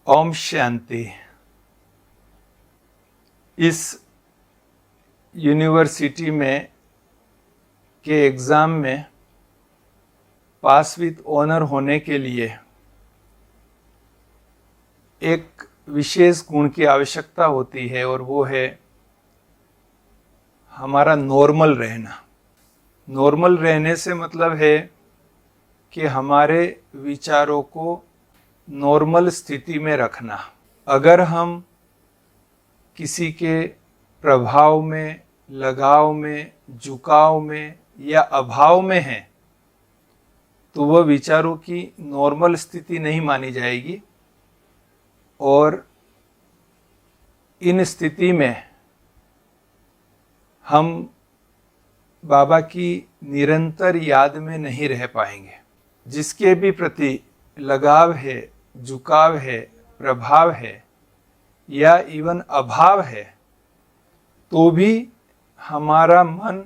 ओम शांति। इस यूनिवर्सिटी में के एग्ज़ाम में पास विद ऑनर होने के लिए एक विशेष गुण की आवश्यकता होती है और वो है हमारा नॉर्मल रहना। नॉर्मल रहने से मतलब है कि हमारे विचारों को नॉर्मल स्थिति में रखना। अगर हम किसी के प्रभाव में, लगाव में, झुकाव में या अभाव में हैं तो वह विचारों की नॉर्मल स्थिति नहीं मानी जाएगी और इन स्थिति में हम बाबा की निरंतर याद में नहीं रह पाएंगे। जिसके भी प्रति लगाव है, झुकाव है, प्रभाव है या इवन अभाव है तो भी हमारा मन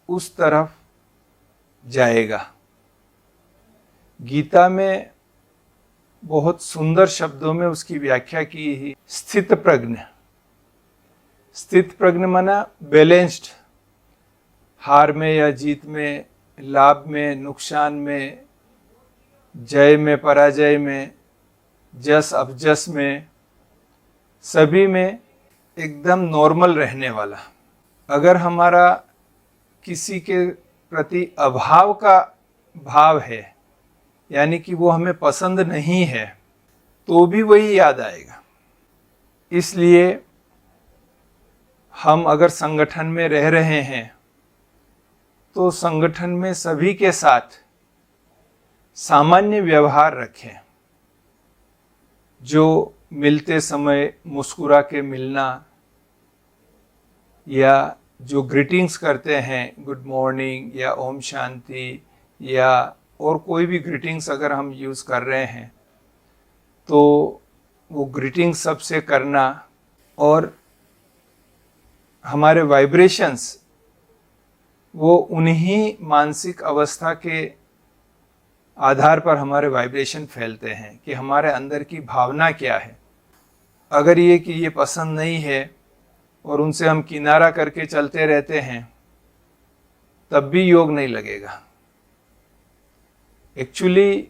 उस तरफ जाएगा। गीता में बहुत सुंदर शब्दों में उसकी व्याख्या की है। स्थित प्रज्ञ। स्थित प्रज्ञ माना बैलेंस्ड। हार में या जीत में, लाभ में, नुकसान में, जय में, पराजय में, जस अपजस में, सभी में एकदम नॉर्मल रहने वाला। अगर हमारा किसी के प्रति अभाव का भाव है यानी कि वो हमें पसंद नहीं है तो भी वही याद आएगा। इसलिए हम अगर संगठन में रह रहे हैं तो संगठन में सभी के साथ सामान्य व्यवहार रखें। जो मिलते समय मुस्कुरा के मिलना या जो ग्रीटिंग्स करते हैं, गुड मॉर्निंग या ओम शांति या और कोई भी ग्रीटिंग्स अगर हम यूज़ कर रहे हैं तो वो ग्रीटिंग्स सबसे करना और हमारे वाइब्रेशंस वो उन्हीं मानसिक अवस्था के आधार पर हमारे वाइब्रेशन फैलते हैं कि हमारे अंदर की भावना क्या है। अगर ये कि ये पसंद नहीं है और उनसे हम किनारा करके चलते रहते हैं तब भी योग नहीं लगेगा। एक्चुअली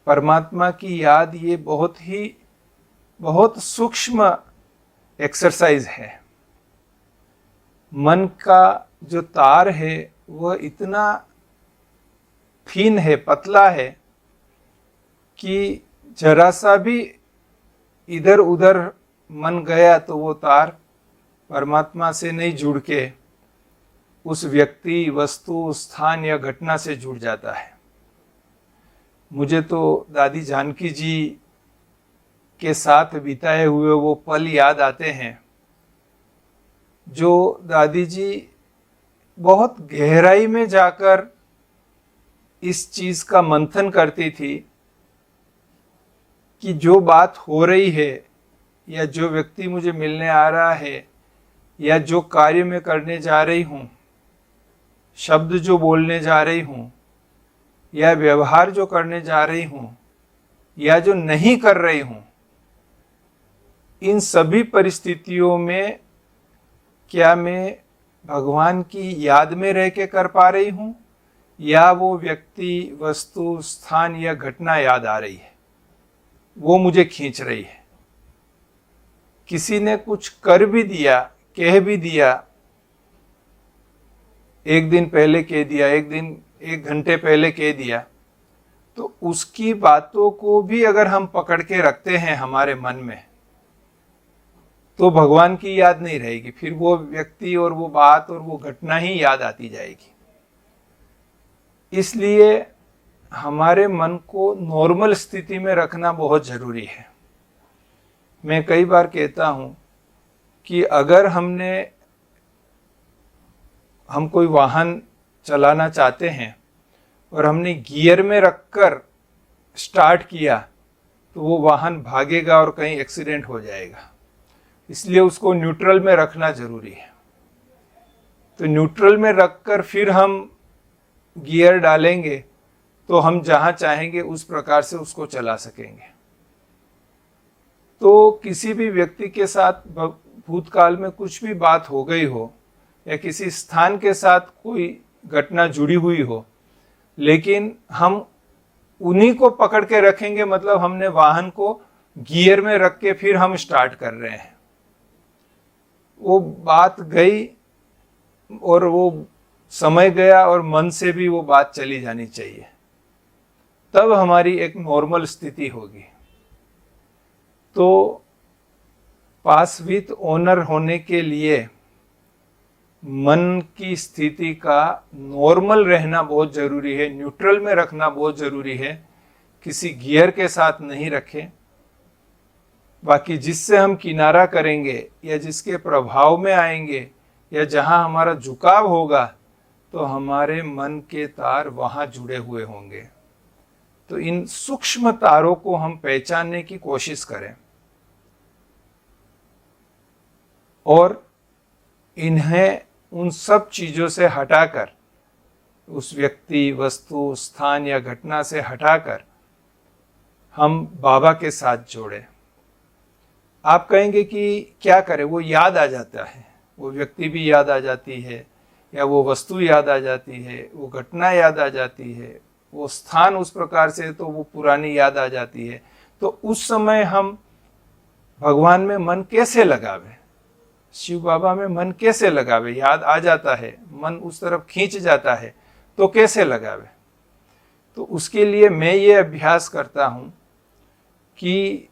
परमात्मा की याद ये बहुत सूक्ष्म एक्सरसाइज है। मन का जो तार है वह इतना थीन है, पतला है कि जरा सा भी इधर उधर मन गया तो वो तार परमात्मा से नहीं जुड़ के उस व्यक्ति, वस्तु, स्थान या घटना से जुड़ जाता है। मुझे तो दादी जानकी जी के साथ बिताए हुए वो पल याद आते हैं जो दादी जी बहुत गहराई में जाकर इस चीज़ का मंथन करती थी कि जो बात हो रही है या जो व्यक्ति मुझे मिलने आ रहा है या जो कार्य मैं करने जा रही हूँ, शब्द जो बोलने जा रही हूँ या व्यवहार जो करने जा रही हूँ या जो नहीं कर रही हूँ, इन सभी परिस्थितियों में क्या मैं भगवान की याद में रह के कर पा रही हूँ या वो व्यक्ति, वस्तु, स्थान या घटना याद आ रही है, वो मुझे खींच रही है। किसी ने कुछ कर भी दिया, कह भी दिया, एक दिन पहले कह दिया, एक घंटे पहले कह दिया, तो उसकी बातों को भी अगर हम पकड़ के रखते हैं हमारे मन में तो भगवान की याद नहीं रहेगी। फिर वो व्यक्ति और वो बात और वो घटना ही याद आती जाएगी। इसलिए हमारे मन को नॉर्मल स्थिति में रखना बहुत जरूरी है। मैं कई बार कहता हूँ कि अगर हम कोई वाहन चलाना चाहते हैं और हमने गियर में रखकर स्टार्ट किया तो वो वाहन भागेगा और कहीं एक्सीडेंट हो जाएगा। इसलिए उसको न्यूट्रल में रखना जरूरी है। तो न्यूट्रल में रखकर फिर हम गियर डालेंगे तो हम जहाँ चाहेंगे उस प्रकार से उसको चला सकेंगे। तो किसी भी व्यक्ति के साथ भूतकाल में कुछ भी बात हो गई हो या किसी स्थान के साथ कोई घटना जुड़ी हुई हो, लेकिन हम उन्हीं को पकड़ के रखेंगे, मतलब हमने वाहन को गियर में रख के फिर हम स्टार्ट कर रहे हैं। वो बात गई और वो समय गया और मन से भी वो बात चली जानी चाहिए, तब हमारी एक नॉर्मल स्थिति होगी। तो पास विथ ओनर होने के लिए मन की स्थिति का नॉर्मल रहना बहुत जरूरी है, न्यूट्रल में रखना बहुत जरूरी है, किसी गियर के साथ नहीं रखें। बाकी जिससे हम किनारा करेंगे या जिसके प्रभाव में आएंगे या जहां हमारा झुकाव होगा, तो हमारे मन के तार वहां जुड़े हुए होंगे। तो इन सूक्ष्म तारों को हम पहचानने की कोशिश करें और इन्हें उन सब चीजों से हटाकर, उस व्यक्ति, वस्तु, स्थान या घटना से हटाकर हम बाबा के साथ जोड़ें। आप कहेंगे कि क्या करें, वो याद आ जाता है, वो व्यक्ति भी याद आ जाती है, या वो वस्तु याद आ जाती है, वो घटना याद आ जाती है, वो स्थान उस प्रकार से तो वो पुरानी याद आ जाती है। तो उस समय हम भगवान में मन कैसे लगावे, शिव बाबा में मन कैसे लगावे? याद आ जाता है, मन उस तरफ खींच जाता है, तो कैसे लगावे? तो उसके लिए मैं ये अभ्यास करता हूँ कि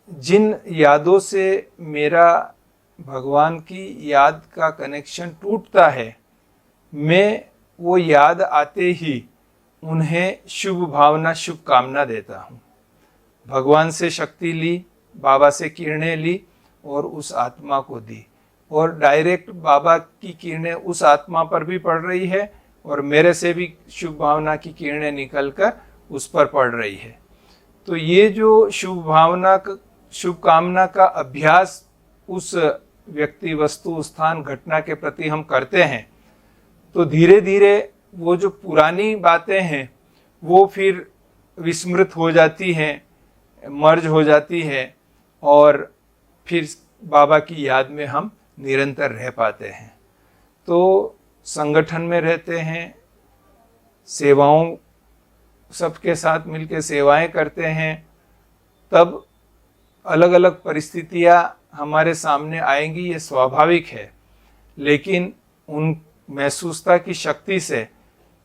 जिन यादों से मेरा भगवान की याद का कनेक्शन टूटता है, मैं वो याद आते ही उन्हें शुभ भावना, शुभकामना देता हूँ। भगवान से शक्ति ली, बाबा से किरणें ली और उस आत्मा को दी, और डायरेक्ट बाबा की किरणें उस आत्मा पर भी पड़ रही है और मेरे से भी शुभ भावना की किरणें निकलकर उस पर पड़ रही है। तो ये जो शुभ भावना, शुभकामना का अभ्यास उस व्यक्ति, वस्तु, स्थान, घटना के प्रति हम करते हैं, तो धीरे धीरे वो जो पुरानी बातें हैं वो फिर विस्मृत हो जाती हैं, मर्ज हो जाती है, और फिर बाबा की याद में हम निरंतर रह पाते हैं। तो संगठन में रहते हैं, सेवाओं, सबके साथ मिलकर सेवाएं करते हैं, तब अलग अलग परिस्थितियां हमारे सामने आएंगी, ये स्वाभाविक है। लेकिन उन महसूसता की शक्ति से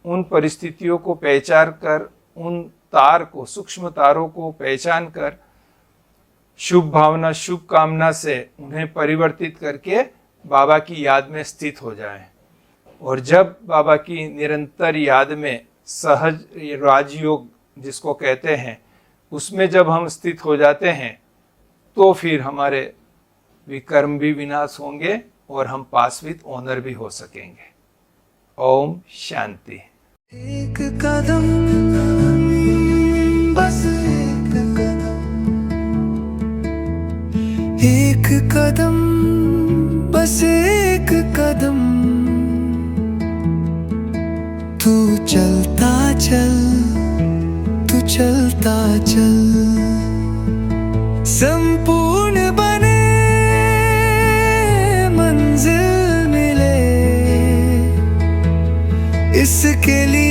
उन परिस्थितियों को पहचान कर, उन तार को, सूक्ष्म तारों को पहचान कर, शुभ भावना, शुभ कामना से उन्हें परिवर्तित करके बाबा की याद में स्थित हो जाएं। और जब बाबा की निरंतर याद में सहज राजयोग जिसको कहते हैं, उसमें जब हम स्थित हो जाते हैं, तो फिर हमारे विकर्म भी विनाश होंगे और हम पास विद ऑनर भी हो सकेंगे। ओम शांति। एक कदम, बस एक कदम, बस एक कदम, तू चलता चल, तू चलता चल, संपूर्ण बने मंजिल मिले, इसके लिए